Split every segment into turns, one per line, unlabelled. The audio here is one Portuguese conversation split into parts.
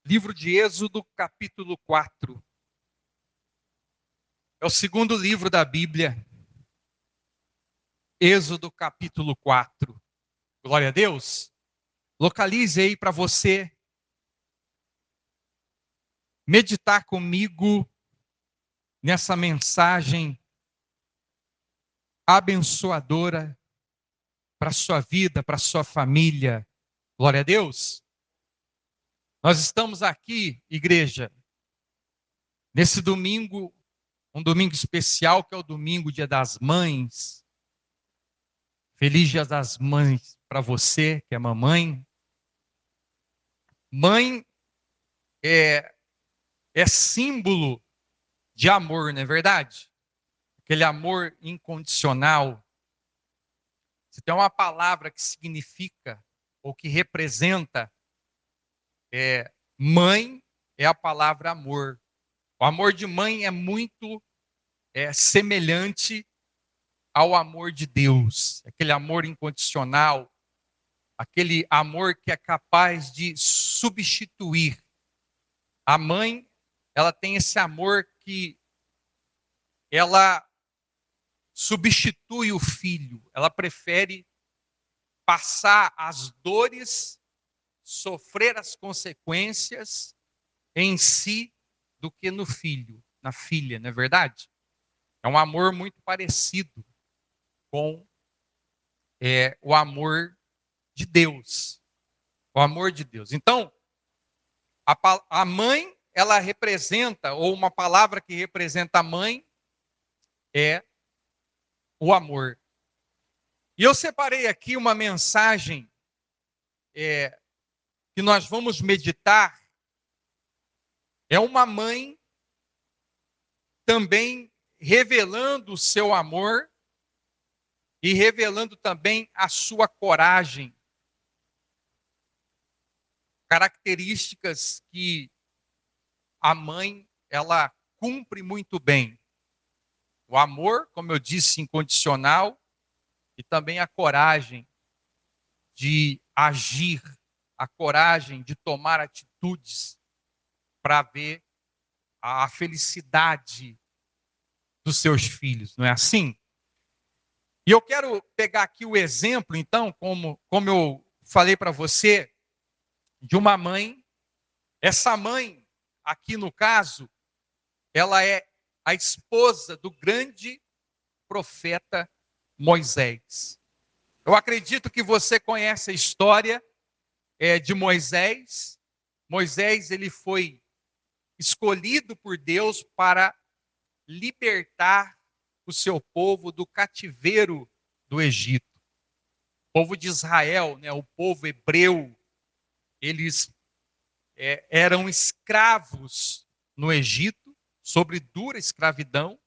Livro de Êxodo, capítulo 4. É o segundo livro da Bíblia. Êxodo, capítulo 4. Glória a Deus. Localize aí para você meditar comigo nessa mensagem abençoadora para a sua vida, para a sua família. Glória a Deus. Nós estamos aqui, igreja, nesse domingo, um domingo especial, que é o domingo, Dia das Mães. Feliz Dia das Mães para você, que é mamãe. Mãe é símbolo de amor, não é verdade? Aquele amor incondicional. Se tem uma palavra que significa ou que representa mãe, é a palavra amor. O amor de mãe é muito semelhante ao amor de Deus. Aquele amor incondicional, aquele amor que é capaz de substituir. A mãe, ela tem esse amor que ela substitui o filho. Ela prefere passar as dores, sofrer as consequências em si do que no filho, na filha, não é verdade? É um amor muito parecido com o amor de Deus. O amor de Deus. Então, a mãe, ela representa, ou uma palavra que representa a mãe, é o amor. E eu separei aqui uma mensagem que nós vamos meditar. É uma mãe também revelando o seu amor e revelando também a sua coragem. Características que a mãe, ela cumpre muito bem. O amor, como eu disse, incondicional, e também a coragem de agir, a coragem de tomar atitudes para ver a felicidade dos seus filhos, não é assim? E eu quero pegar aqui o exemplo, então, como eu falei para você, de uma mãe. Essa mãe, aqui no caso, ela é a esposa do grande profeta Moisés. Eu acredito que você conhece a história de Moisés. Moisés, ele foi escolhido por Deus para libertar o seu povo do cativeiro do Egito. O povo de Israel, né, o povo hebreu, eles eram escravos no Egito, sobre dura escravidão,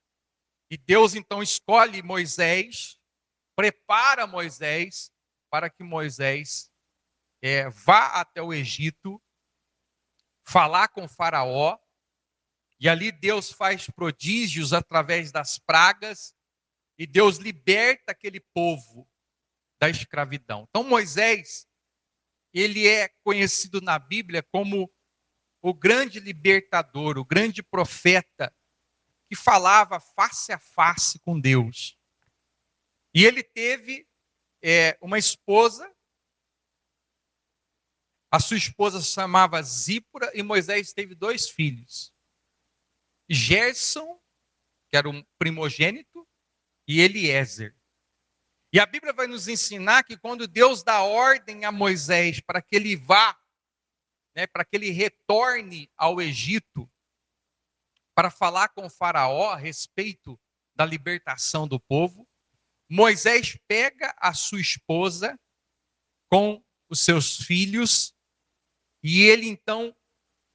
e Deus então escolhe Moisés, prepara Moisés para que Moisés vá até o Egito, falar com Faraó, e ali Deus faz prodígios através das pragas, e Deus liberta aquele povo da escravidão. Então Moisés, ele é conhecido na Bíblia como o grande libertador, o grande profeta que falava face a face com Deus. E ele teve uma esposa, a sua esposa se chamava Zípora, e Moisés teve 2 filhos. Gerson, que era um primogênito, e Eliezer. E a Bíblia vai nos ensinar que quando Deus dá ordem a Moisés para que ele vá, para que ele retorne ao Egito, para falar com o Faraó a respeito da libertação do povo, Moisés pega a sua esposa com os seus filhos e ele então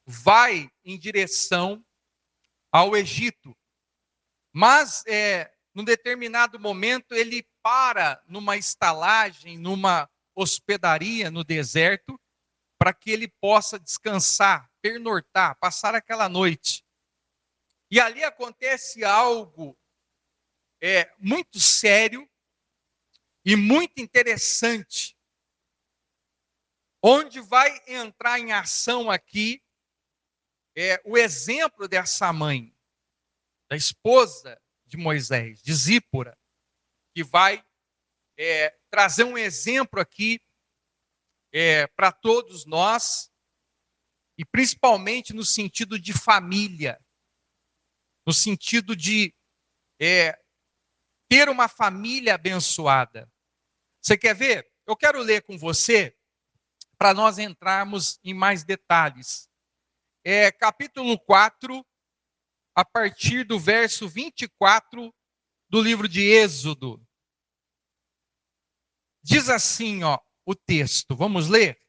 vai em direção ao Egito. Mas, num determinado momento, ele para numa estalagem, numa hospedaria no deserto, para que ele possa descansar, pernortar, passar aquela noite. E ali acontece algo muito sério e muito interessante, onde vai entrar em ação aqui o exemplo dessa mãe, da esposa de Moisés, de Zípora, que vai trazer um exemplo aqui para todos nós, e principalmente no sentido de família, no sentido de ter uma família abençoada. Você quer ver? Eu quero ler com você, para nós entrarmos em mais detalhes. Capítulo 4, a partir do verso 24 do livro de Êxodo. Diz assim, o texto. Vamos ler?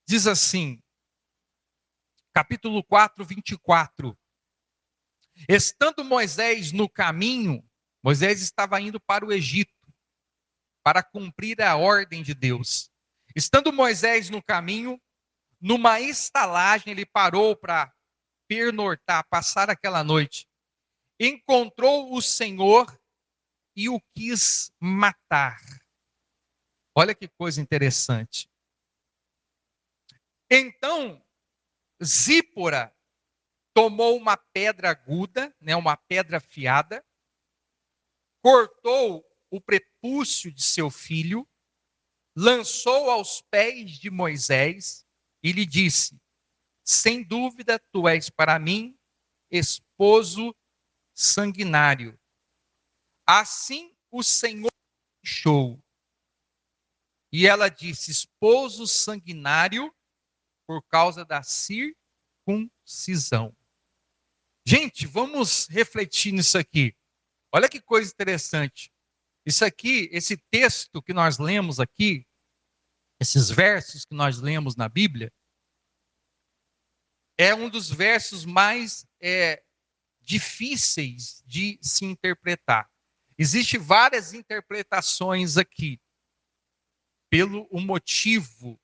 Diz assim, capítulo 4, 24. Estando Moisés no caminho, Moisés estava indo para o Egito, para cumprir a ordem de Deus. Estando Moisés no caminho, numa estalagem, ele parou para pernortar, passar aquela noite. Encontrou o Senhor e o quis matar. Olha que coisa interessante. Então, Zípora tomou uma pedra aguda, uma pedra afiada, cortou o prepúcio de seu filho, lançou aos pés de Moisés e lhe disse: sem dúvida tu és para mim esposo sanguinário. Assim o Senhor deixou. E ela disse: esposo sanguinário por causa da circuncisão. Gente, vamos refletir nisso aqui. Olha que coisa interessante. Isso aqui, esse texto que nós lemos aqui, esses versos que nós lemos na Bíblia, é um dos versos mais difíceis de se interpretar. Existem várias interpretações aqui, pelo o motivo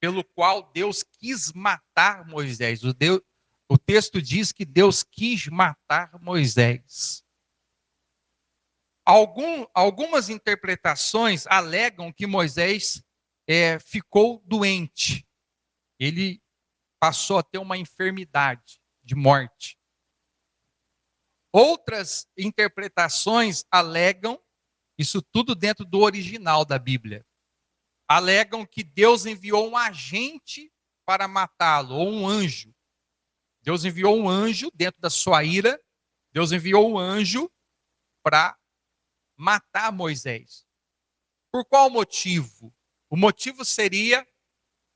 pelo qual Deus quis matar Moisés. O texto diz que Deus quis matar Moisés. Algumas interpretações alegam que Moisés ficou doente. Ele passou a ter uma enfermidade de morte. Outras interpretações alegam, isso tudo dentro do original da Bíblia, alegam que Deus enviou um agente para matá-lo, ou um anjo. Deus enviou um anjo dentro da sua ira, Deus enviou um anjo para matar Moisés. Por qual motivo? O motivo seria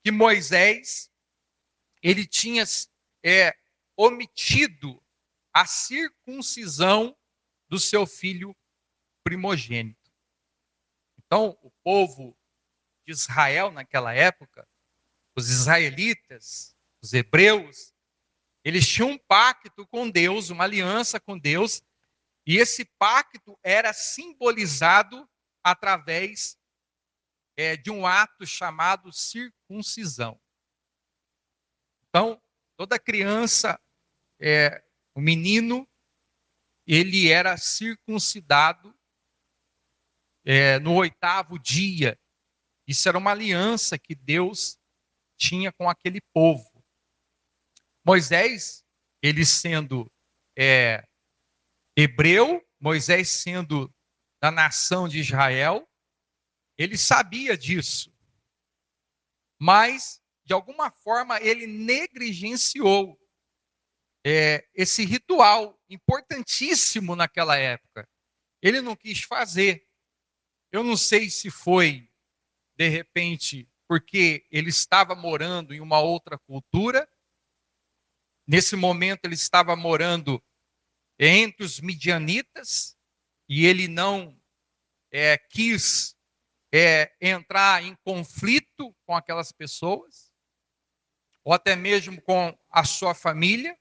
que Moisés, ele tinha omitido a circuncisão do seu filho primogênito. Então, o povo de Israel naquela época, os israelitas, os hebreus, eles tinham um pacto com Deus, uma aliança com Deus, e esse pacto era simbolizado através de um ato chamado circuncisão. Então, toda criança, o menino, ele era circuncidado no 8º dia. Isso era uma aliança que Deus tinha com aquele povo. Moisés, ele sendo hebreu, Moisés sendo da nação de Israel, ele sabia disso. Mas, de alguma forma, ele negligenciou esse ritual importantíssimo naquela época. Ele não quis fazer. Eu não sei se foi, de repente, porque ele estava morando em uma outra cultura. Nesse momento, ele estava morando entre os midianitas e ele não quis entrar em conflito com aquelas pessoas, ou até mesmo com a sua família.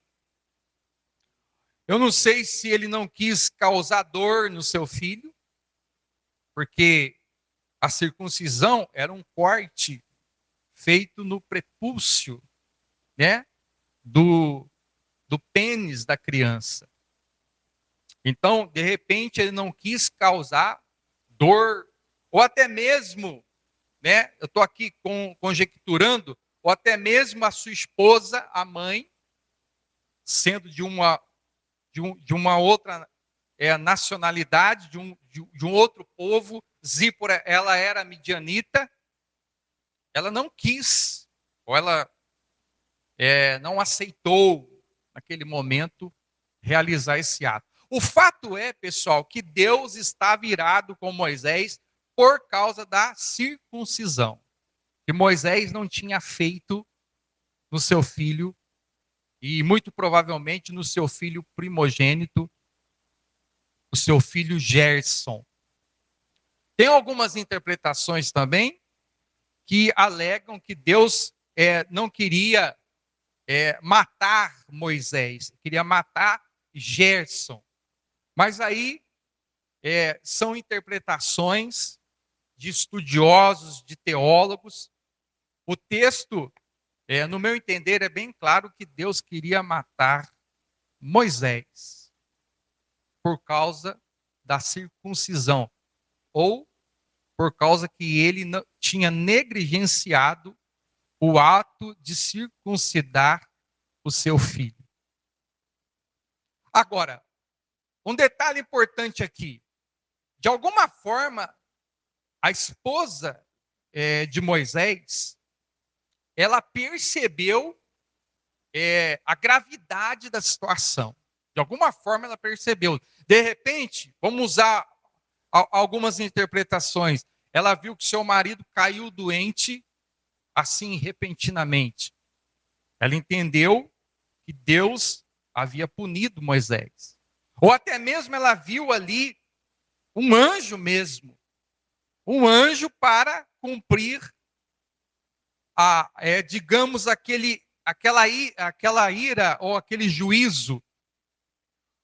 Eu não sei se ele não quis causar dor no seu filho, porque a circuncisão era um corte feito no prepúcio, do pênis da criança. Então, de repente, ele não quis causar dor, ou até mesmo, eu estou aqui conjecturando, ou até mesmo a sua esposa, a mãe, sendo de uma outra nacionalidade, de um outro povo. Zípora, ela era midianita. Ela não quis, ou ela não aceitou, naquele momento, realizar esse ato. O fato é, pessoal, que Deus estava irado com Moisés por causa da circuncisão, que Moisés não tinha feito no seu filho, e muito provavelmente no seu filho primogênito, o seu filho Gerson. Tem algumas interpretações também que alegam que Deus não queria matar Moisés, queria matar Gerson. Mas aí são interpretações de estudiosos, de teólogos. O texto, no meu entender, é bem claro que Deus queria matar Moisés por causa da circuncisão, ou por causa que ele tinha negligenciado o ato de circuncidar o seu filho. Agora, um detalhe importante aqui. De alguma forma, a esposa de Moisés, ela percebeu a gravidade da situação. De alguma forma, ela percebeu. De repente, vamos usar algumas interpretações. Ela viu que seu marido caiu doente, assim, repentinamente. Ela entendeu que Deus havia punido Moisés. Ou até mesmo ela viu ali um anjo mesmo. Um anjo para cumprir, digamos, aquela ira ou aquele juízo.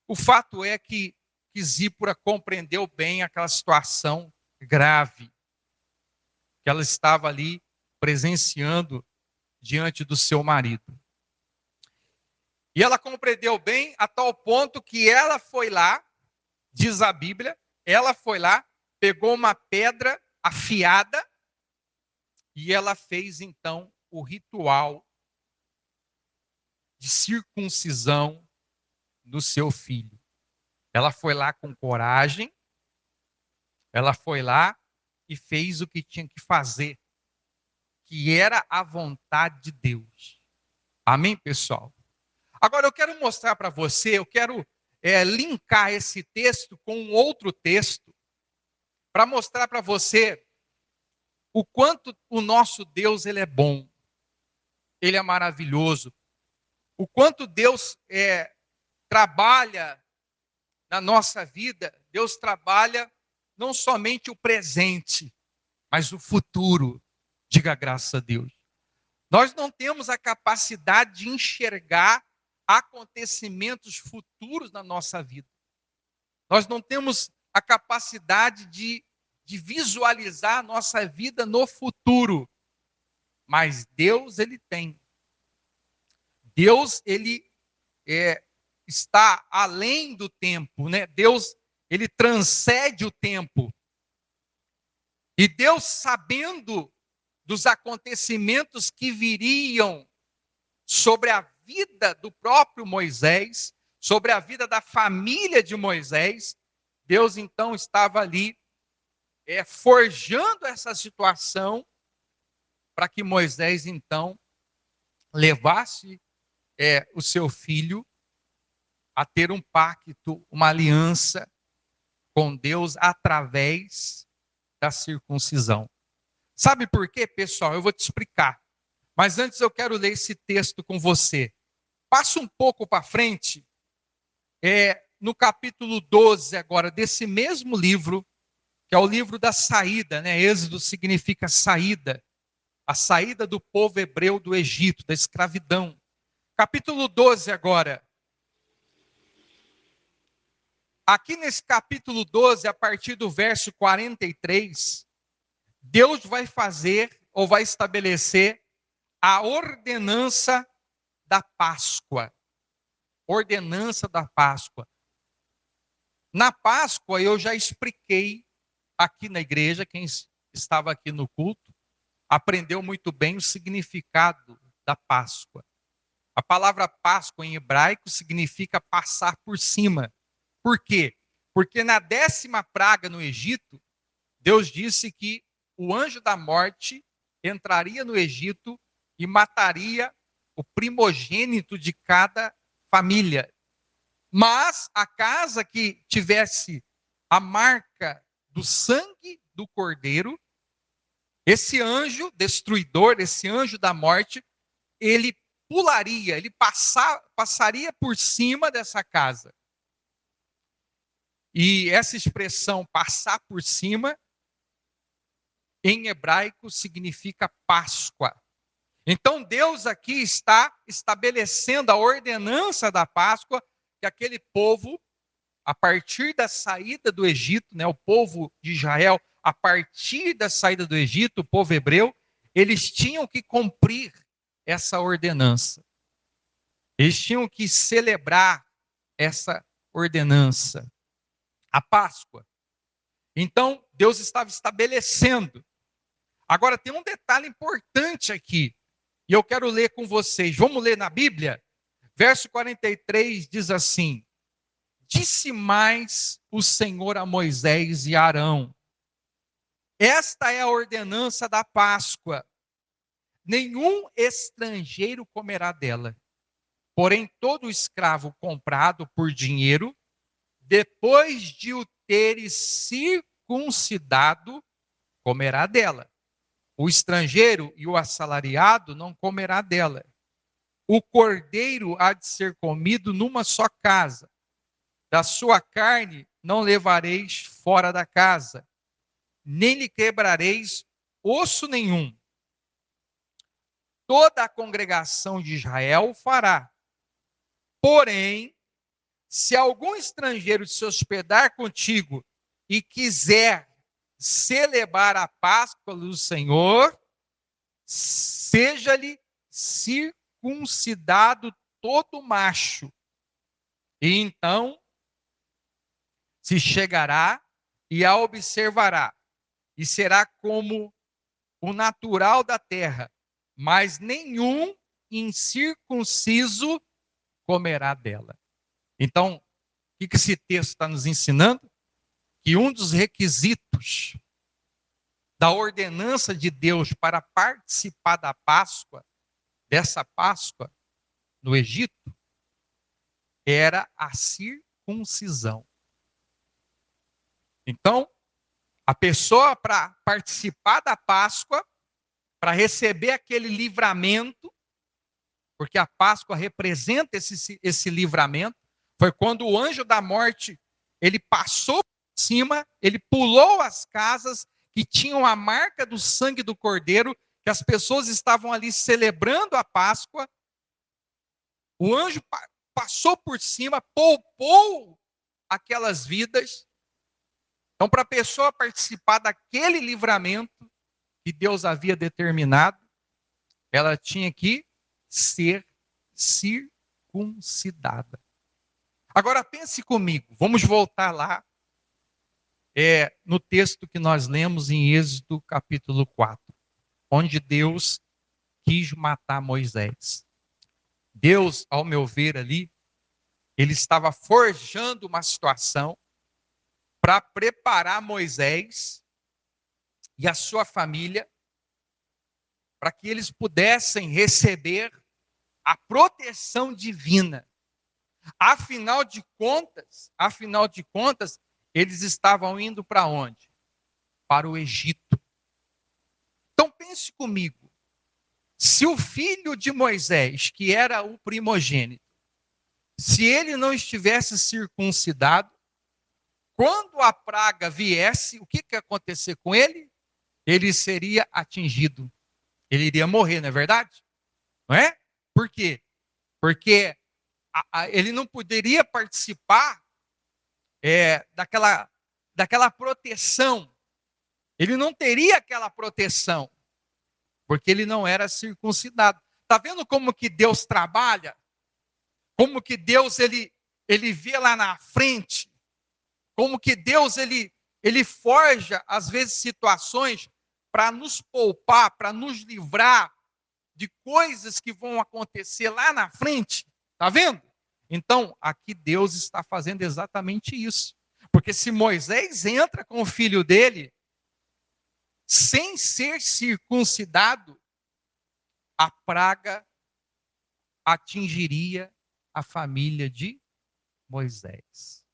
O fato é que Zípora compreendeu bem aquela situação grave que ela estava ali presenciando diante do seu marido. E ela compreendeu bem a tal ponto que ela foi lá, diz a Bíblia, ela foi lá, pegou uma pedra afiada e ela fez então o ritual de circuncisão do seu filho. Ela foi lá com coragem, ela foi lá e fez o que tinha que fazer, que era a vontade de Deus. Amém, pessoal? Agora eu quero mostrar para você, eu quero linkar esse texto com um outro texto, para mostrar para você o quanto o nosso Deus ele é bom, ele é maravilhoso, o quanto Deus trabalha na nossa vida. Deus trabalha não somente o presente, mas o futuro. Diga graças a Deus. Nós não temos a capacidade de enxergar acontecimentos futuros na nossa vida. Nós não temos a capacidade de visualizar a nossa vida no futuro. Mas Deus, ele tem. Deus, ele está além do tempo, né? Deus, ele transcende o tempo. E Deus, sabendo dos acontecimentos que viriam sobre a vida do próprio Moisés, sobre a vida da família de Moisés, Deus então estava ali forjando essa situação para que Moisés então levasse o seu filho a ter um pacto, uma aliança com Deus através da circuncisão. Sabe por quê, pessoal? Eu vou te explicar. Mas antes eu quero ler esse texto com você. Passa um pouco para frente, no capítulo 12 agora, desse mesmo livro, que é o livro da saída, né? Êxodo significa saída. A saída do povo hebreu do Egito, da escravidão. Capítulo 12 agora. Aqui nesse capítulo 12, a partir do verso 43, Deus vai fazer ou vai estabelecer a ordenança da Páscoa. Ordenança da Páscoa. Na Páscoa, eu já expliquei aqui na igreja, quem estava aqui no culto, aprendeu muito bem o significado da Páscoa. A palavra Páscoa em hebraico significa passar por cima. Por quê? Porque na 10ª praga no Egito, Deus disse que o anjo da morte entraria no Egito e mataria o primogênito de cada família. Mas a casa que tivesse a marca do sangue do cordeiro, esse anjo destruidor, esse anjo da morte, ele pularia, ele passaria por cima dessa casa. E essa expressão passar por cima, em hebraico, significa Páscoa. Então Deus aqui está estabelecendo a ordenança da Páscoa, que aquele povo, a partir da saída do Egito, né, o povo de Israel, a partir da saída do Egito, o povo hebreu, eles tinham que cumprir essa ordenança. Eles tinham que celebrar essa ordenança, a Páscoa. Então, Deus estava estabelecendo. Agora, tem um detalhe importante aqui, e eu quero ler com vocês. Vamos ler na Bíblia? Verso 43 diz assim: Disse mais o Senhor a Moisés e a Arão: Esta é a ordenança da Páscoa. Nenhum estrangeiro comerá dela. Porém, todo escravo comprado por dinheiro, depois de o teres circuncidado, comerá dela. O estrangeiro e o assalariado não comerá dela. O cordeiro há de ser comido numa só casa. Da sua carne não levareis fora da casa, nem lhe quebrareis osso nenhum. Toda a congregação de Israel o fará. Porém, se algum estrangeiro se hospedar contigo e quiser celebrar a Páscoa do Senhor, seja-lhe circuncidado todo macho. E então se chegará e a observará, e será como o natural da terra, mas nenhum incircunciso comerá dela. Então, o que esse texto está nos ensinando? Que um dos requisitos da ordenança de Deus para participar da Páscoa, dessa Páscoa no Egito, era a circuncisão. Então, a pessoa, para participar da Páscoa, para receber aquele livramento, porque a Páscoa representa esse livramento, foi quando o anjo da morte, ele passou por cima, ele pulou as casas que tinham a marca do sangue do cordeiro, que as pessoas estavam ali celebrando a Páscoa. O anjo passou por cima, poupou aquelas vidas. Então, para a pessoa participar daquele livramento que Deus havia determinado, ela tinha que ser circuncidada. Agora pense comigo, vamos voltar lá no texto que nós lemos em Êxodo capítulo 4, onde Deus quis matar Moisés. Deus, ao meu ver ali, ele estava forjando uma situação para preparar Moisés e a sua família para que eles pudessem receber a proteção divina. Afinal de contas, eles estavam indo para onde? Para o Egito. Então pense comigo, se o filho de Moisés, que era o primogênito, se ele não estivesse circuncidado, quando a praga viesse, o que ia acontecer com ele? Ele seria atingido. Ele iria morrer, não é verdade? Não é? Por quê? Porque ele não poderia participar daquela proteção. Ele não teria aquela proteção, porque ele não era circuncidado. Está vendo como que Deus trabalha? Como que Deus ele vê lá na frente? Como que Deus ele forja, às vezes, situações para nos poupar, para nos livrar de coisas que vão acontecer lá na frente. Está vendo? Então, aqui Deus está fazendo exatamente isso. Porque se Moisés entra com o filho dele, sem ser circuncidado, a praga atingiria a família de Moisés.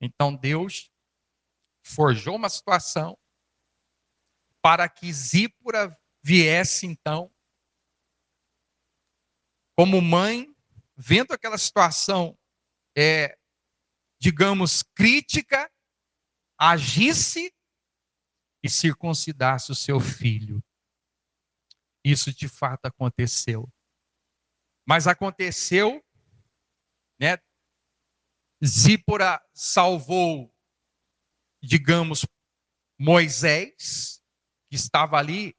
Então Deus forjou uma situação para que Zípora viesse, então, como mãe, vendo aquela situação, digamos, crítica, agisse e circuncidasse o seu filho. Isso de fato aconteceu. Mas aconteceu, né? Zípora salvou, digamos, Moisés, que estava ali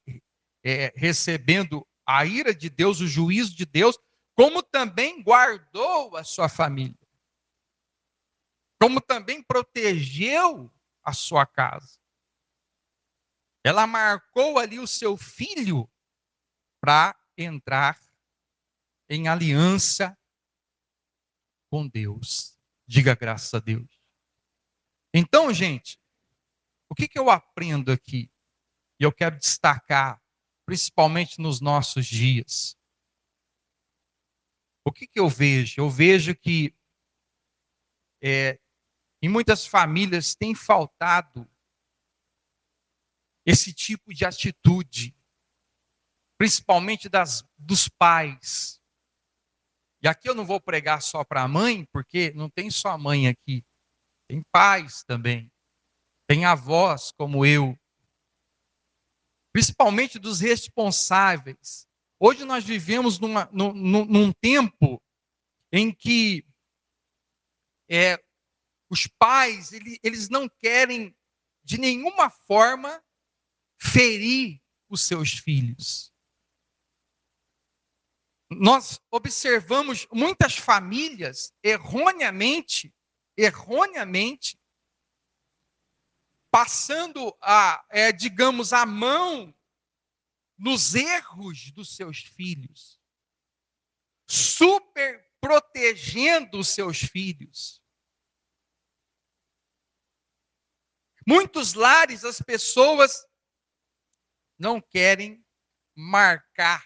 recebendo a ira de Deus, o juízo de Deus, como também guardou a sua família, como também protegeu a sua casa. Ela marcou ali o seu filho para entrar em aliança com Deus. Diga graças a Deus. Então, gente, o que eu aprendo aqui? E eu quero destacar, principalmente nos nossos dias. O que eu vejo? Eu vejo que em muitas famílias tem faltado esse tipo de atitude, principalmente dos pais. E aqui eu não vou pregar só para a mãe, porque não tem só a mãe aqui, tem pais também, tem avós como eu, principalmente dos responsáveis. Hoje nós vivemos num tempo em que os pais eles não querem de nenhuma forma ferir os seus filhos. Nós observamos muitas famílias erroneamente, passando digamos, a mão nos erros dos seus filhos, super protegendo os seus filhos. Muitos lares, as pessoas não querem marcar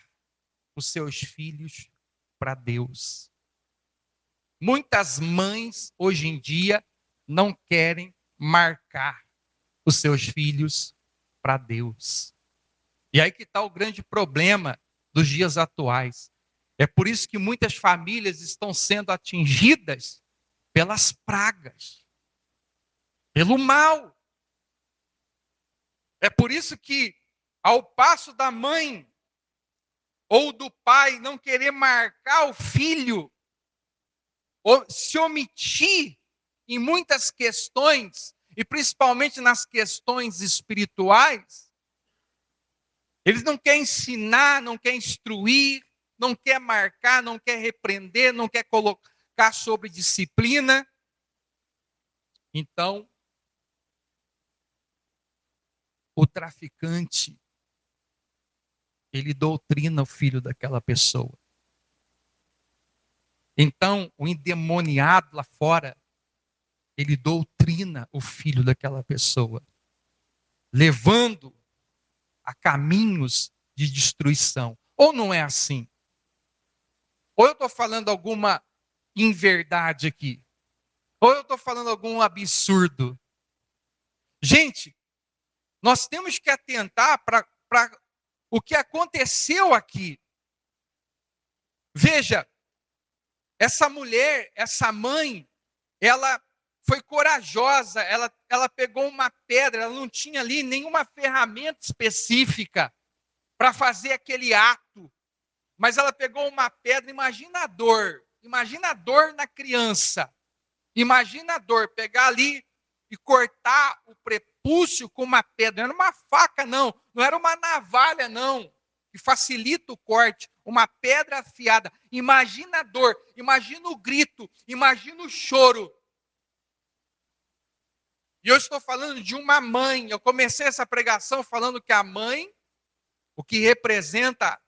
os seus filhos para Deus. Muitas mães, hoje em dia, não querem marcar os seus filhos para Deus. E aí que está o grande problema dos dias atuais. É por isso que muitas famílias estão sendo atingidas pelas pragas, pelo mal. É por isso que, ao passo da mãe ou do pai não querer marcar o filho, ou se omitir em muitas questões, e principalmente nas questões espirituais, eles não querem ensinar, não querem instruir, não quer marcar, não quer repreender, não quer colocar sobre disciplina. Então, o traficante, ele doutrina o filho daquela pessoa. Então, o endemoniado lá fora, ele doutrina o filho daquela pessoa, levando a caminhos de destruição. Ou não é assim? Ou eu estou falando alguma inverdade aqui? Ou eu estou falando algum absurdo? Gente, nós temos que atentar para o que aconteceu aqui. Veja, essa mulher, essa mãe, ela foi corajosa, ela pegou uma pedra, ela não tinha ali nenhuma ferramenta específica para fazer aquele ato, mas ela pegou uma pedra, imagina a dor na criança, imagina a dor, pegar ali e cortar o prepúcio com uma pedra, não era uma faca não era uma navalha não, que facilita o corte, uma pedra afiada, imagina a dor, imagina o grito, imagina o choro. E eu estou falando de uma mãe, eu comecei essa pregação falando que a mãe, o que representa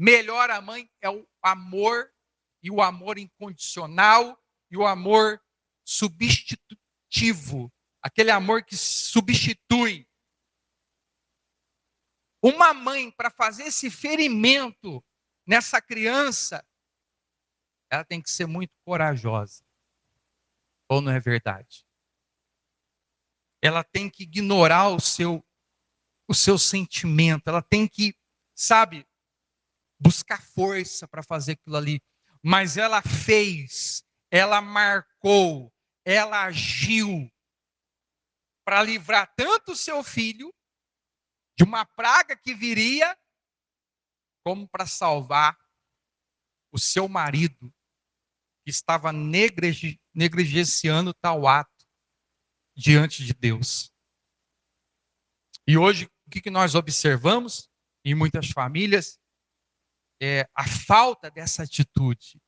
melhor a mãe é o amor, e o amor incondicional, e o amor substitutivo. Aquele amor que substitui. Uma mãe, para fazer esse ferimento nessa criança, ela tem que ser muito corajosa. Ou não é verdade? Ela tem que ignorar o seu sentimento. Ela tem que, sabe, buscar força para fazer aquilo ali. Mas ela fez, ela marcou, ela agiu para livrar tanto o seu filho de uma praga que viria, como para salvar o seu marido, que estava negligenciando tal ato diante de Deus. E hoje, o que nós observamos em muitas famílias é a falta dessa atitude.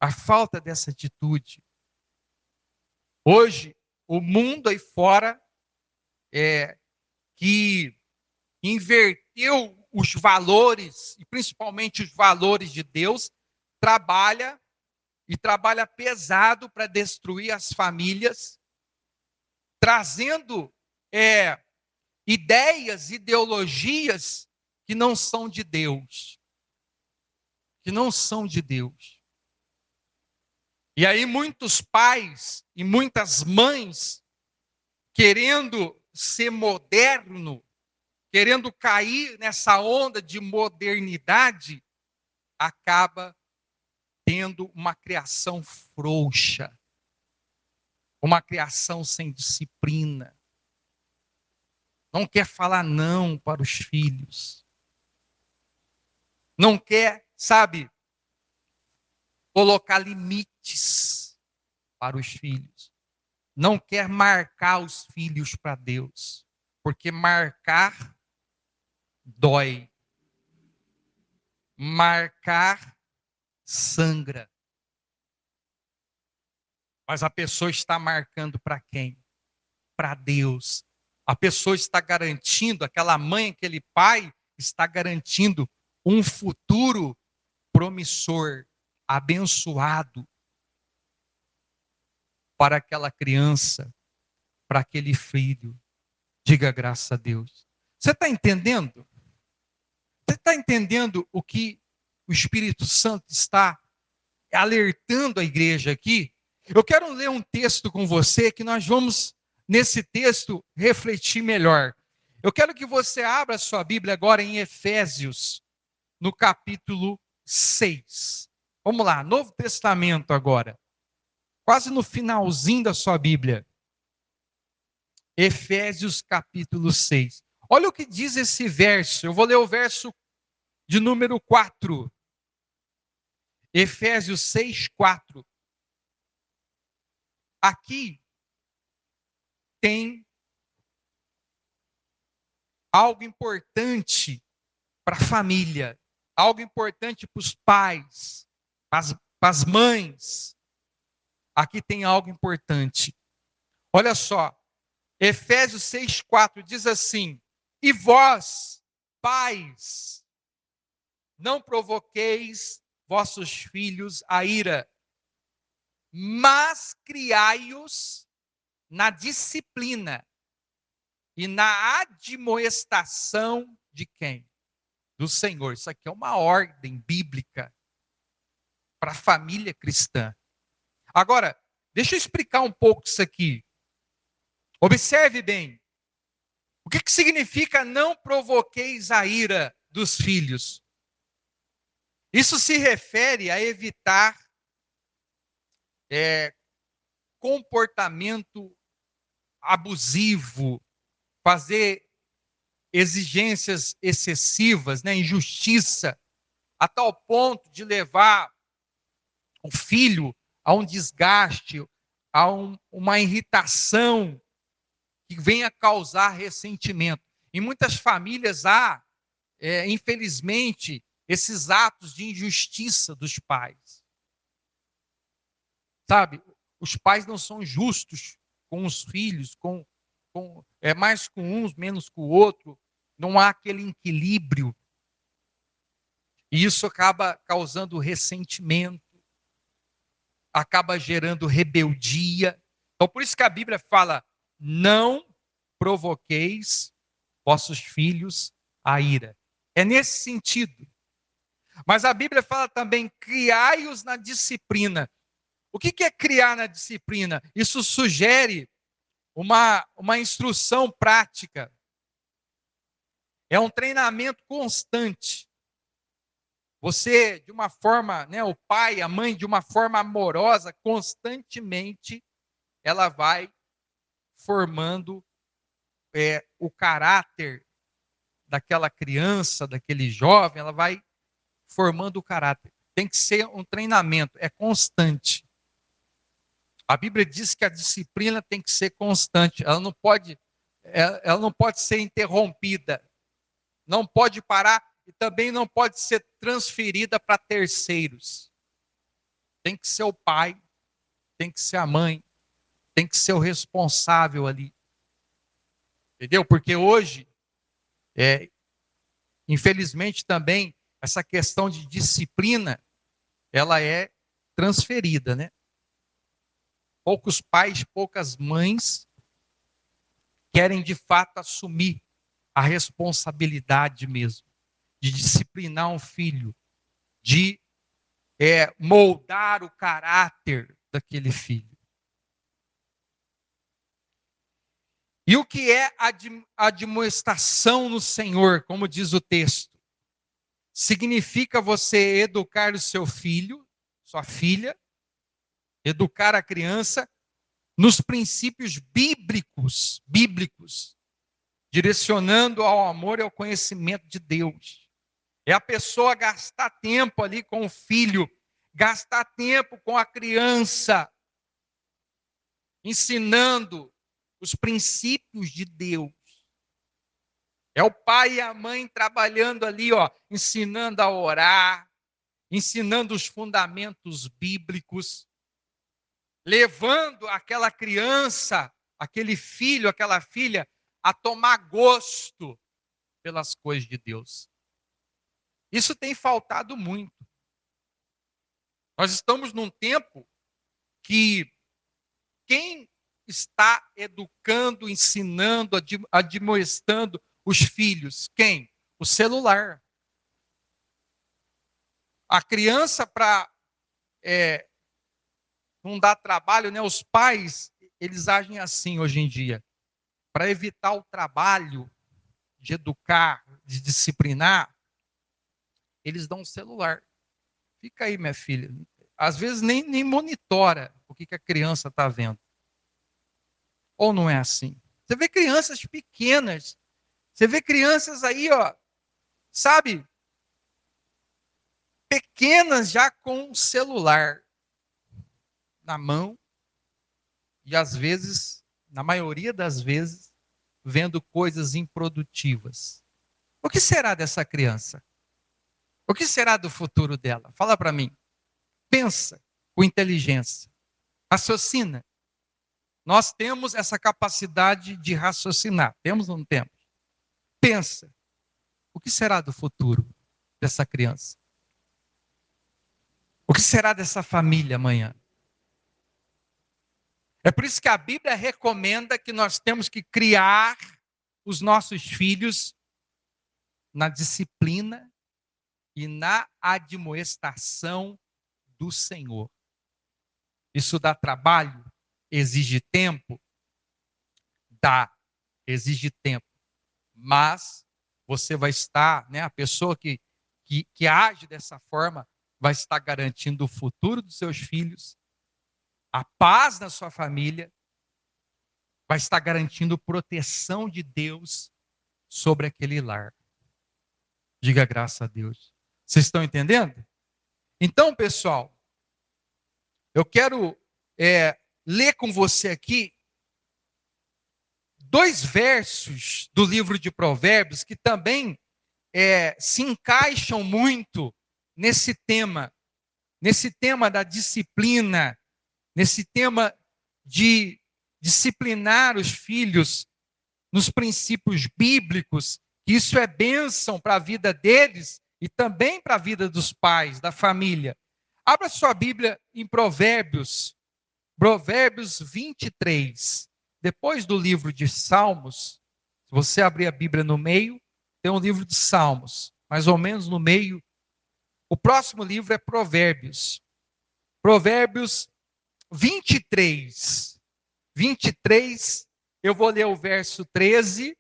A falta dessa atitude. Hoje, o mundo aí fora que inverteu os valores, e principalmente os valores de Deus, trabalha pesado para destruir as famílias, trazendo ideias, ideologias que não são de Deus. Que não são de Deus. E aí muitos pais e muitas mães, querendo ser moderno, querendo cair nessa onda de modernidade, acaba tendo uma criação frouxa, uma criação sem disciplina. Não quer falar não para os filhos. Não quer, sabe, colocar limites para os filhos. Não quer marcar os filhos para Deus. Porque marcar dói. Marcar sangra. Mas a pessoa está marcando para quem? Para Deus. A pessoa está garantindo, aquela mãe, aquele pai, está garantindo um futuro promissor, abençoado para aquela criança, para aquele filho. Diga graças a Deus. Você está entendendo? Você está entendendo o que o Espírito Santo está alertando a igreja aqui? Eu quero ler um texto com você que nós vamos, nesse texto, refletir melhor. Eu quero que você abra a sua Bíblia agora em Efésios, no capítulo 6. Vamos lá, Novo Testamento agora. Quase no finalzinho da sua Bíblia. Efésios capítulo 6. Olha o que diz esse verso. Eu vou ler o verso de número 4. Efésios 6, 4. Aqui tem algo importante para a família, algo importante para os pais, para as mães. Aqui tem algo importante. Olha só, Efésios 6, 4 diz assim: e vós, pais, não provoqueis vossos filhos a ira, mas criai-os na disciplina e na admoestação de quem? Do Senhor. Isso aqui é uma ordem bíblica para a família cristã. Agora, deixa eu explicar um pouco isso aqui. Observe bem. O que significa não provoqueis a ira dos filhos? Isso se refere a evitar comportamento abusivo, fazer exigências excessivas, né, injustiça, a tal ponto de levar o filho a um desgaste, a uma irritação que venha causar ressentimento. Em muitas famílias há, infelizmente, esses atos de injustiça dos pais. Sabe, os pais não são justos com os filhos, mais com uns, menos com o outro. Não há aquele equilíbrio. E isso acaba causando ressentimento, acaba gerando rebeldia. Então, por isso que a Bíblia fala: não provoqueis vossos filhos a ira. É nesse sentido. Mas a Bíblia fala também: criai-os na disciplina. O que é criar na disciplina? Isso sugere uma instrução prática. É um treinamento constante. Você, de uma forma, né, o pai, a mãe, de uma forma amorosa, constantemente, ela vai formando o caráter daquela criança, daquele jovem, ela vai formando o caráter. Tem que ser um treinamento, é constante. A Bíblia diz que a disciplina tem que ser constante, ela não pode ser interrompida, não pode parar e também não pode ser transferida para terceiros. Tem que ser o pai, tem que ser a mãe, tem que ser o responsável ali. Entendeu? Porque hoje, infelizmente também, essa questão de disciplina, ela é transferida, né? Poucos pais, poucas mães querem de fato assumir a responsabilidade mesmo de disciplinar um filho, de moldar o caráter daquele filho. E o que é admoestação no Senhor, como diz o texto? Significa você educar o seu filho, sua filha, educar a criança nos princípios bíblicos, direcionando ao amor e ao conhecimento de Deus. É a pessoa gastar tempo ali com o filho, gastar tempo com a criança, ensinando os princípios de Deus. É o pai e a mãe trabalhando ali, ensinando a orar, ensinando os fundamentos bíblicos, levando aquela criança, aquele filho, aquela filha, a tomar gosto pelas coisas de Deus. Isso tem faltado muito. Nós estamos num tempo que quem está educando, ensinando, admoestando os filhos? Quem? O celular. A criança, para não dar trabalho, né? Os pais, eles agem assim hoje em dia. Para evitar o trabalho de educar, de disciplinar, eles dão um celular. Fica aí, minha filha. Às vezes nem monitora o que a criança está vendo. Ou não é assim? Você vê crianças pequenas. Você vê crianças aí, sabe? Pequenas já com o celular na mão. E às vezes, na maioria das vezes, vendo coisas improdutivas. O que será dessa criança? O que será do futuro dela? Fala para mim. Pensa com inteligência. Raciocina. Nós temos essa capacidade de raciocinar. Temos ou não temos? Pensa. O que será do futuro dessa criança? O que será dessa família amanhã? É por isso que a Bíblia recomenda que nós temos que criar os nossos filhos na disciplina e na admoestação do Senhor. Isso dá trabalho? Exige tempo? Dá, exige tempo. Mas você vai estar, né, a pessoa que age dessa forma, vai estar garantindo o futuro dos seus filhos, a paz na sua família, vai estar garantindo proteção de Deus sobre aquele lar. Diga graças a Deus. Vocês estão entendendo? Então, pessoal, eu quero ler com você aqui 2 versos do livro de Provérbios que também se encaixam muito nesse tema da disciplina, nesse tema de disciplinar os filhos nos princípios bíblicos, que isso é bênção para a vida deles e também para a vida dos pais, da família. Abra sua Bíblia em Provérbios, Provérbios 23. Depois do livro de Salmos, se você abrir a Bíblia no meio, tem um livro de Salmos, mais ou menos no meio. O próximo livro é Provérbios. Provérbios 23. 23, eu vou ler o verso 13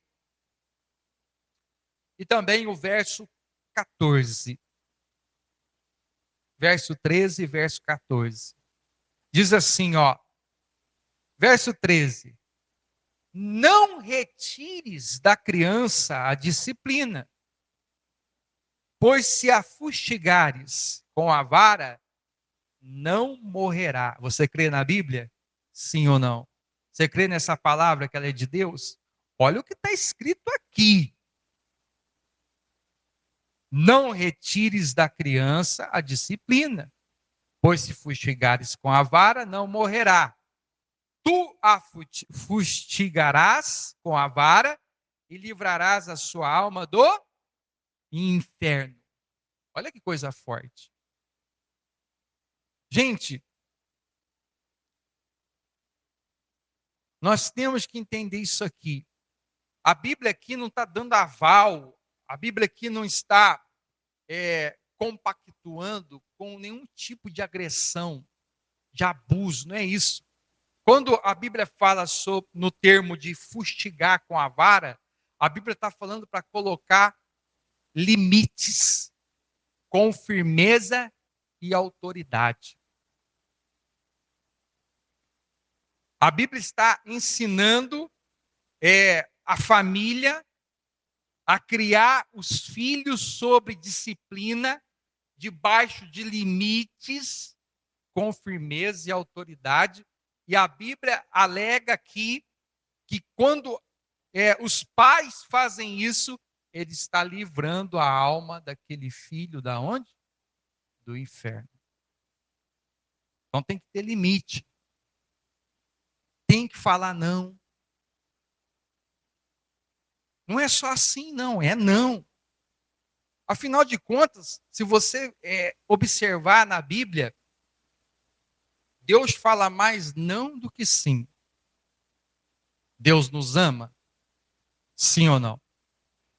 e também o verso 14. Verso 13 e verso 14. Diz assim, ó. Verso 13. Não retires da criança a disciplina, pois se a fustigares com a vara, não morrerá. Você crê na Bíblia? Sim ou não? Você crê nessa palavra que ela é de Deus? Olha o que está escrito aqui. Não retires da criança a disciplina, pois se fustigares com a vara, não morrerá. Tu a fustigarás com a vara e livrarás a sua alma do inferno. Olha que coisa forte. Gente, nós temos que entender isso aqui. A Bíblia aqui não está dando aval, a Bíblia aqui não está compactuando com nenhum tipo de agressão, de abuso, não é isso. Quando a Bíblia fala no termo de fustigar com a vara, a Bíblia está falando para colocar limites com firmeza e autoridade. A Bíblia está ensinando a família a criar os filhos sob disciplina, debaixo de limites, com firmeza e autoridade. E a Bíblia alega aqui que quando os pais fazem isso, ele está livrando a alma daquele filho da onde? Do inferno. Então tem que ter limite. Tem que falar não. Não é só assim, não. É não. Afinal de contas, se você observar na Bíblia, Deus fala mais não do que sim. Deus nos ama? Sim ou não?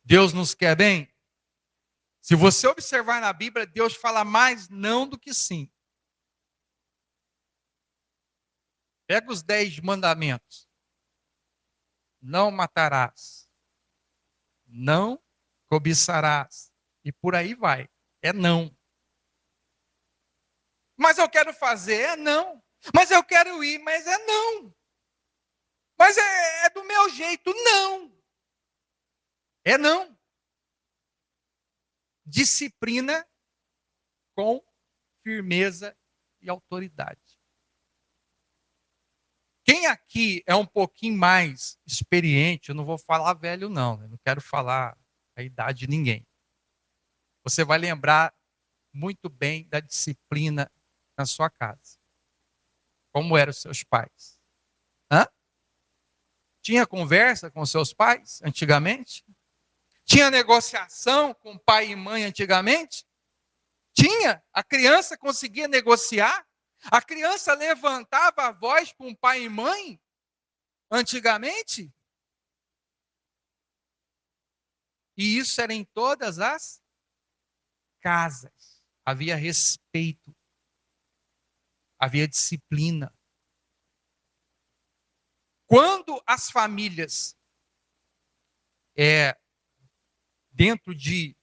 Deus nos quer bem? Se você observar na Bíblia, Deus fala mais não do que sim. Pega os 10 mandamentos. Não matarás. Não cobiçarás. E por aí vai. É não. Mas eu quero fazer, é não. Mas eu quero ir, mas é não. Mas é do meu jeito, não. É não. Disciplina com firmeza e autoridade. Quem aqui é um pouquinho mais experiente, eu não vou falar velho não, eu não quero falar a idade de ninguém. Você vai lembrar muito bem da disciplina na sua casa. Como eram os seus pais? Hã? Tinha conversa com seus pais antigamente? Tinha negociação com pai e mãe antigamente? Tinha. A criança conseguia negociar? A criança levantava a voz com pai e mãe antigamente? E isso era em todas as casas. Havia respeito. Havia disciplina. Quando as famílias, dentro de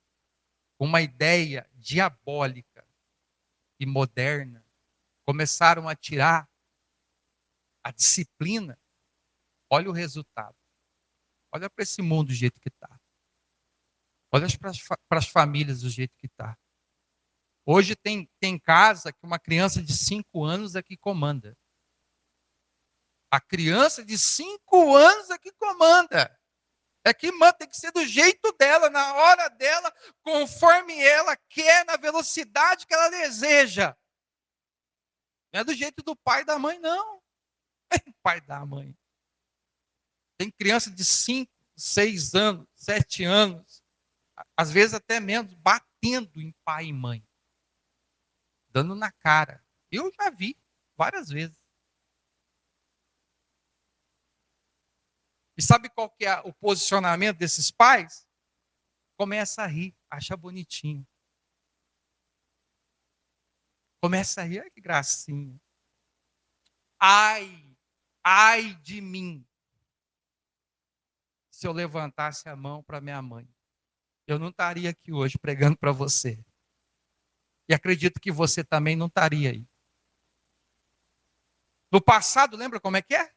uma ideia diabólica e moderna, começaram a tirar a disciplina, olha o resultado. Olha para esse mundo do jeito que está. Olha para as famílias do jeito que está. Hoje tem casa que uma criança de 5 anos é que comanda. A criança de 5 anos é que comanda. É que tem que ser do jeito dela, na hora dela, conforme ela quer, na velocidade que ela deseja. Não é do jeito do pai e da mãe, não. É o pai da mãe. Tem criança de 5, 6 anos, 7 anos, às vezes até menos, batendo batendo em pai e mãe, dando na cara. Eu já vi várias vezes. E sabe qual que é o posicionamento desses pais? Começa a rir, acha bonitinho. Começa a rir, ai que gracinha. Ai de mim, se eu levantasse a mão para minha mãe. Eu não estaria aqui hoje pregando para você. E acredito que você também não estaria aí. No passado, lembra como é que é?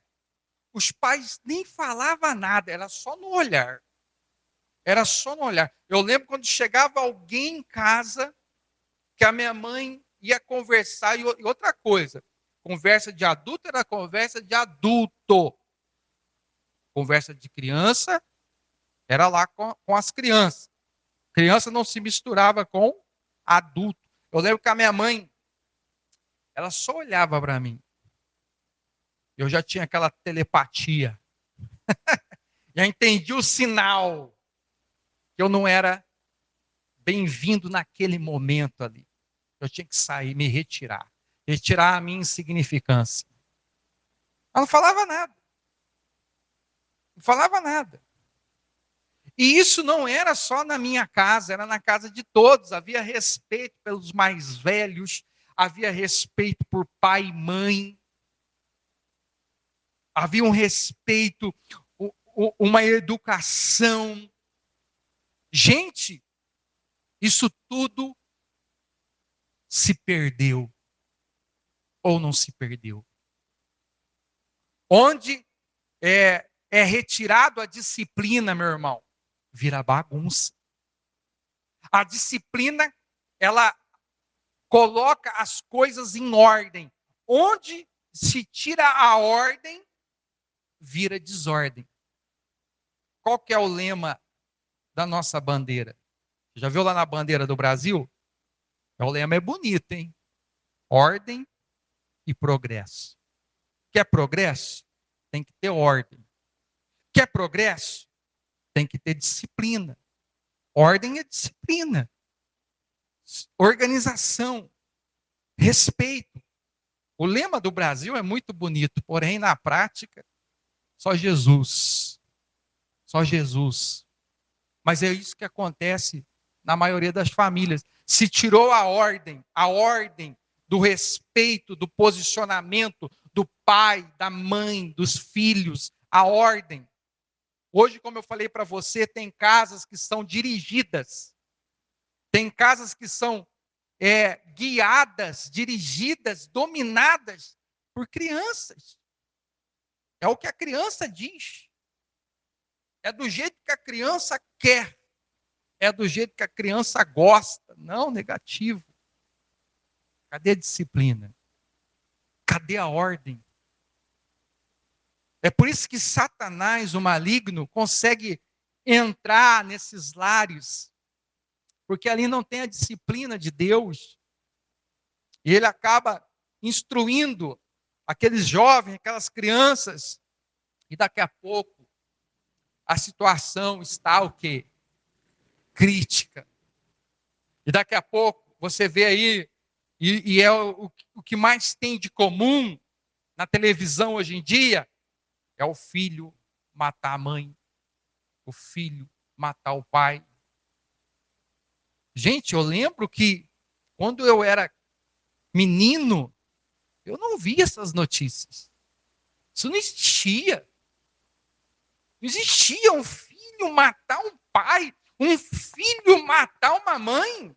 Os pais nem falavam nada, era só no olhar. Era só no olhar. Eu lembro quando chegava alguém em casa, que a minha mãe ia conversar, e outra coisa, conversa de adulto era conversa de adulto. Conversa de criança era lá com as crianças. Criança não se misturava com adulto. Eu lembro que a minha mãe, ela só olhava para mim. Eu já tinha aquela telepatia. Já entendi o sinal que eu não era bem-vindo naquele momento ali. Eu tinha que sair, me retirar. Retirar a minha insignificância. Ela não falava nada. Não falava nada. E isso não era só na minha casa, era na casa de todos. Havia respeito pelos mais velhos, havia respeito por pai e mãe, havia um respeito, uma educação. Gente, isso tudo se perdeu ou não se perdeu? Onde é retirado a disciplina, meu irmão, vira bagunça. A disciplina, ela coloca as coisas em ordem. Onde se tira a ordem, vira desordem. Qual que é o lema da nossa bandeira? Já viu lá na bandeira do Brasil? O lema é bonito, hein? Ordem e progresso. Quer progresso? Tem que ter ordem. Quer progresso? Tem que ter disciplina. Ordem é disciplina. Organização. Respeito. O lema do Brasil é muito bonito, porém, na prática, só Jesus. Só Jesus. Mas é isso que acontece na maioria das famílias. Se tirou a ordem do respeito, do posicionamento do pai, da mãe, dos filhos, a ordem. Hoje, como eu falei para você, tem casas que são dirigidas, tem casas que são guiadas, dirigidas, dominadas por crianças. É o que a criança diz. É do jeito que a criança quer. É do jeito que a criança gosta. Não, negativo. Cadê a disciplina? Cadê a ordem? É por isso que Satanás, o maligno, consegue entrar nesses lares, porque ali não tem a disciplina de Deus. E ele acaba instruindo aqueles jovens, aquelas crianças, e daqui a pouco a situação está o quê? Crítica. E daqui a pouco você vê aí, e é o que mais tem de comum na televisão hoje em dia, é o filho matar a mãe, o filho matar o pai. Gente, eu lembro que quando eu era menino, eu não via essas notícias. Isso não existia. Não existia um filho matar um pai, um filho matar uma mãe.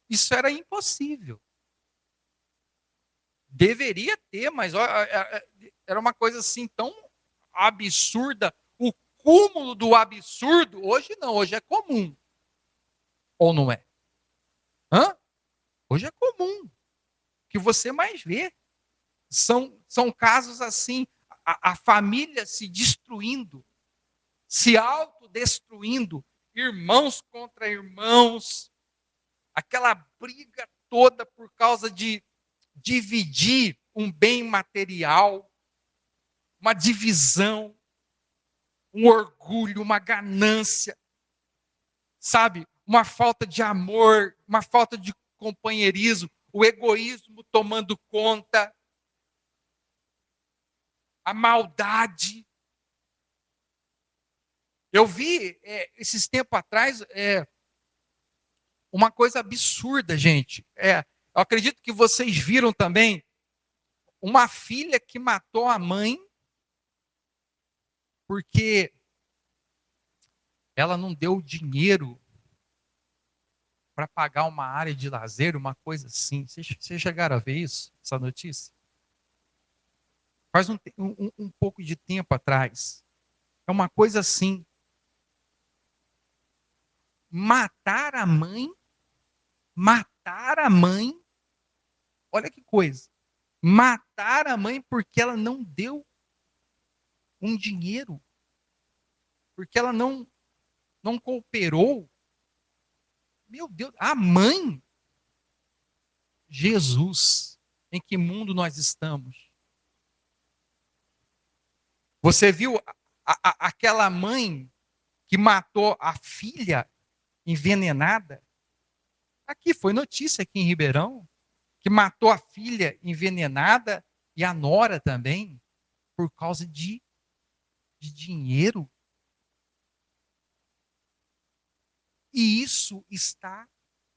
Isso era impossível. Deveria ter, mas era uma coisa assim tão absurda. O cúmulo do absurdo, hoje não, hoje é comum. Ou não é? Hã? Hoje é comum. O que você mais vê são casos assim, a família se destruindo, se autodestruindo, irmãos contra irmãos, aquela briga toda por causa de dividir um bem material, uma divisão, um orgulho, uma ganância, sabe? uma falta de amor, uma falta de companheirismo, o egoísmo tomando conta, a maldade. Eu vi esses tempos atrás uma coisa absurda, gente. Eu acredito que vocês viram também uma filha que matou a mãe porque ela não deu dinheiro para pagar uma área de lazer, uma coisa assim. Vocês chegaram a ver isso, essa notícia? Faz um pouco de tempo atrás. É uma coisa assim. Matar a mãe, matar a mãe, olha que coisa. Matar a mãe porque ela não deu um dinheiro, porque ela não cooperou. Meu Deus, a mãe, Jesus, em que mundo nós estamos? Você viu aquela mãe que matou a filha envenenada? Aqui foi notícia aqui em Ribeirão, que matou a filha envenenada e a nora também, por causa de dinheiro. E isso está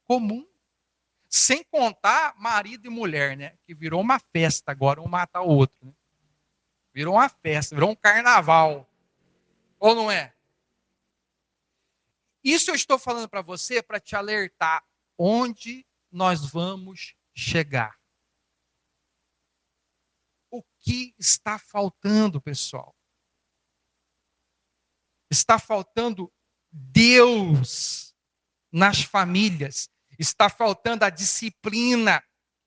comum. Sem contar marido e mulher, né? Que virou uma festa agora, um mata o outro. Né? Virou uma festa, virou um carnaval. Ou não é? Isso eu estou falando para você para te alertar onde nós vamos chegar. O que está faltando, pessoal? Está faltando Deus nas famílias. Está faltando a disciplina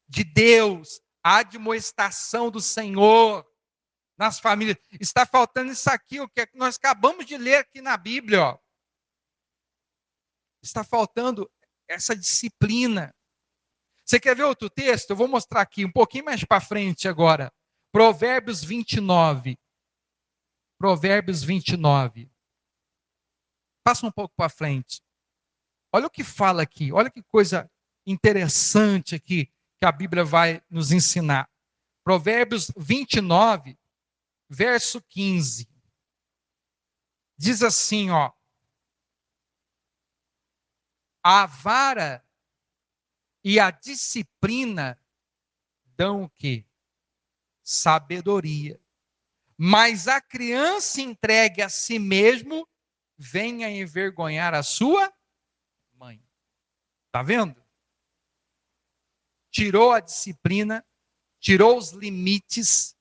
de Deus, a admoestação do Senhor nas famílias. Está faltando isso aqui, o que nós acabamos de ler aqui na Bíblia. Ó. Está faltando essa disciplina. Você quer ver outro texto? Eu vou mostrar aqui, um pouquinho mais para frente agora. Provérbios 29. Provérbios 29. Passa um pouco para frente. Olha o que fala aqui, olha que coisa interessante aqui que a Bíblia vai nos ensinar. Provérbios 29, verso 15. Diz assim, ó: a vara e a disciplina dão o quê? Sabedoria. Mas a criança entregue a si mesmo venha envergonhar a sua mãe. Tá vendo? Tirou a disciplina, tirou os limites.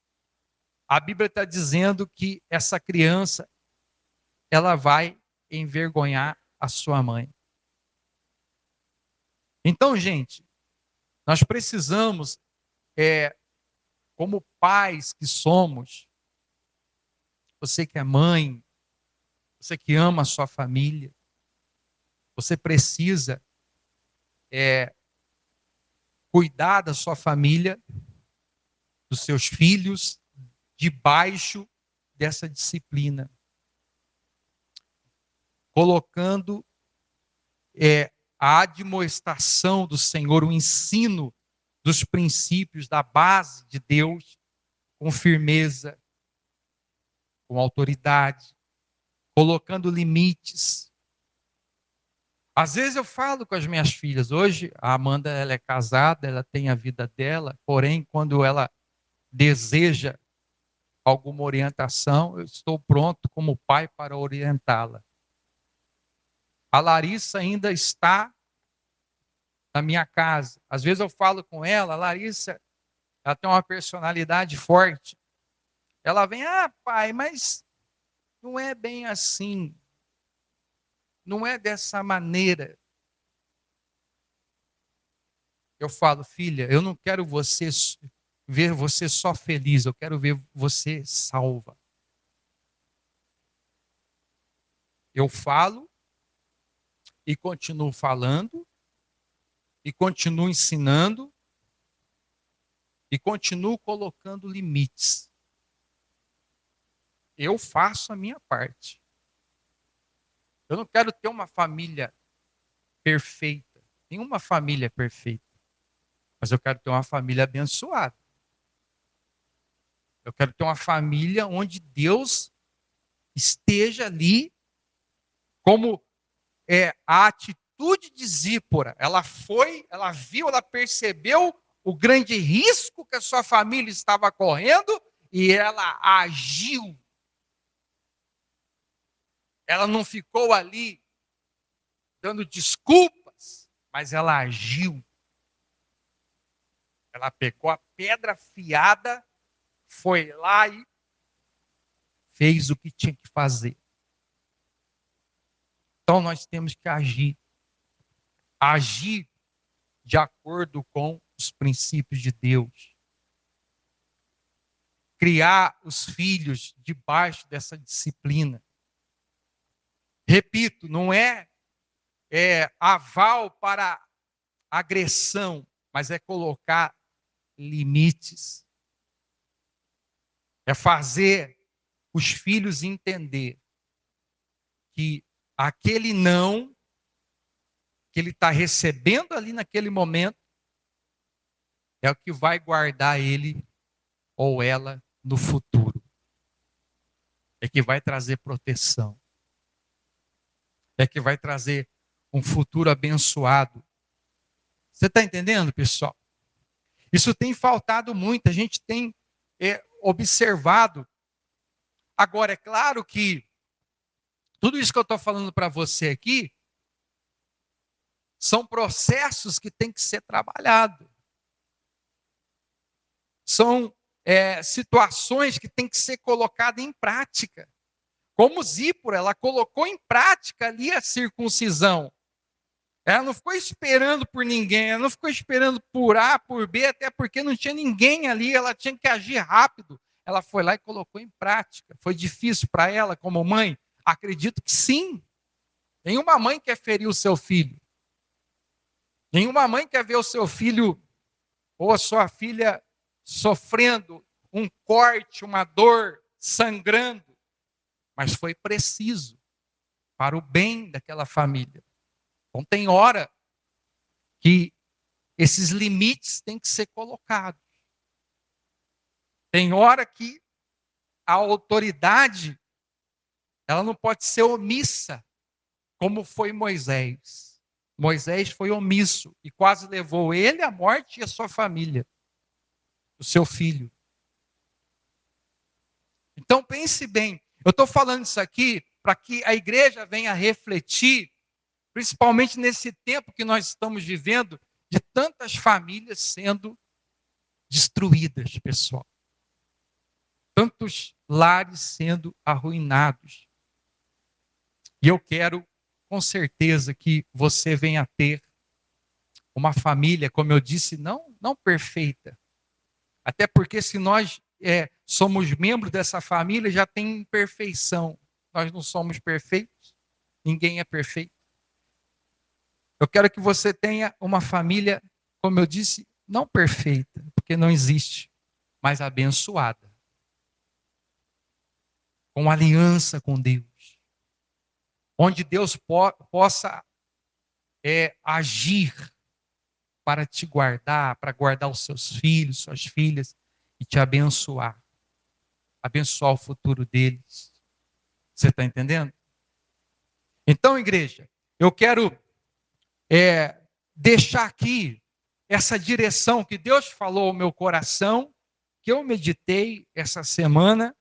A Bíblia está dizendo que essa criança, ela vai envergonhar a sua mãe. Então, gente, nós precisamos, como pais que somos, você que é mãe, você que ama a sua família, você precisa cuidar da sua família, dos seus filhos, debaixo dessa disciplina, colocando a admoestação do Senhor, o ensino dos princípios, da base de Deus, com firmeza, com autoridade, colocando limites. Às vezes eu falo com as minhas filhas, hoje a Amanda ela é casada, ela tem a vida dela, porém quando ela deseja alguma orientação, eu estou pronto como pai para orientá-la. A Larissa ainda está na minha casa. Às vezes eu falo com ela, a Larissa, ela tem uma personalidade forte. Ela vem, pai, mas não é bem assim. Não é dessa maneira. Eu falo, filha, eu não quero ver você só feliz, eu quero ver você salva. Eu falo e continuo falando e continuo ensinando e continuo colocando limites. Eu faço a minha parte. Eu não quero ter uma família perfeita. Nenhuma família é perfeita. Mas eu quero ter uma família abençoada. Eu quero ter uma família onde Deus esteja ali como a atitude de Zípora. Ela foi, ela viu, ela percebeu o grande risco que a sua família estava correndo e ela agiu. Ela não ficou ali dando desculpas, mas ela agiu. Ela pegou a pedra afiada, foi lá e fez o que tinha que fazer. Então nós temos que agir. Agir de acordo com os princípios de Deus. Criar os filhos debaixo dessa disciplina. Repito, não é aval para agressão, mas é colocar limites. É fazer os filhos entender que aquele não que ele está recebendo ali naquele momento é o que vai guardar ele ou ela no futuro. É que vai trazer proteção. É que vai trazer um futuro abençoado. Você está entendendo, pessoal? Isso tem faltado muito, a gente tem observado. Agora, é claro que tudo isso que eu estou falando para você aqui são processos que têm que ser trabalhados. São situações que têm que ser colocadas em prática. Como Zípora, ela colocou em prática ali a circuncisão. Ela não ficou esperando por ninguém, ela não ficou esperando por A, por B, até porque não tinha ninguém ali, ela tinha que agir rápido. Ela foi lá e colocou em prática. Foi difícil para ela como mãe? Acredito que sim. Nenhuma mãe quer ferir o seu filho. Nenhuma mãe quer ver o seu filho ou a sua filha sofrendo um corte, uma dor, sangrando. Mas foi preciso para o bem daquela família. Então tem hora que esses limites têm que ser colocados. Tem hora que a autoridade ela não pode ser omissa, como foi Moisés. Moisés foi omisso e quase levou ele à morte e a sua família, o seu filho. Então pense bem, eu estou falando isso aqui para que a igreja venha refletir, principalmente nesse tempo que nós estamos vivendo, de tantas famílias sendo destruídas, pessoal. Tantos lares sendo arruinados. E eu quero, com certeza, que você venha a ter uma família, como eu disse, não perfeita. Até porque se nós somos membros dessa família, já tem imperfeição. Nós não somos perfeitos, ninguém é perfeito. Eu quero que você tenha uma família, como eu disse, não perfeita, porque não existe, mas abençoada. Com aliança com Deus. Onde Deus possa agir para te guardar, para guardar os seus filhos, suas filhas, e te abençoar. Abençoar o futuro deles. Você está entendendo? Então, igreja, eu quero deixar aqui essa direção que Deus falou ao meu coração, que eu meditei essa semana,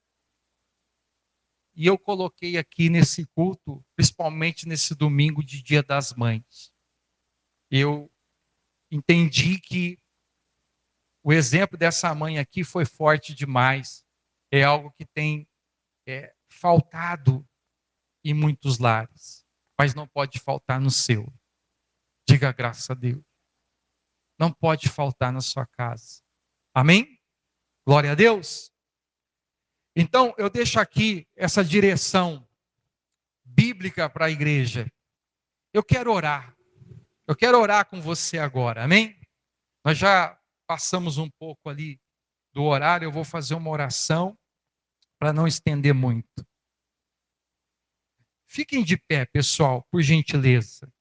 e eu coloquei aqui nesse culto, principalmente nesse domingo de Dia das Mães. Eu entendi que o exemplo dessa mãe aqui foi forte demais. É algo que tem faltado em muitos lares, mas não pode faltar no seu. Diga graças a Deus. Não pode faltar na sua casa. Amém? Glória a Deus. Então, eu deixo aqui essa direção bíblica para a igreja. Eu quero orar. Eu quero orar com você agora. Amém? Nós já passamos um pouco ali do horário. Eu vou fazer uma oração para não estender muito. Fiquem de pé, pessoal, por gentileza.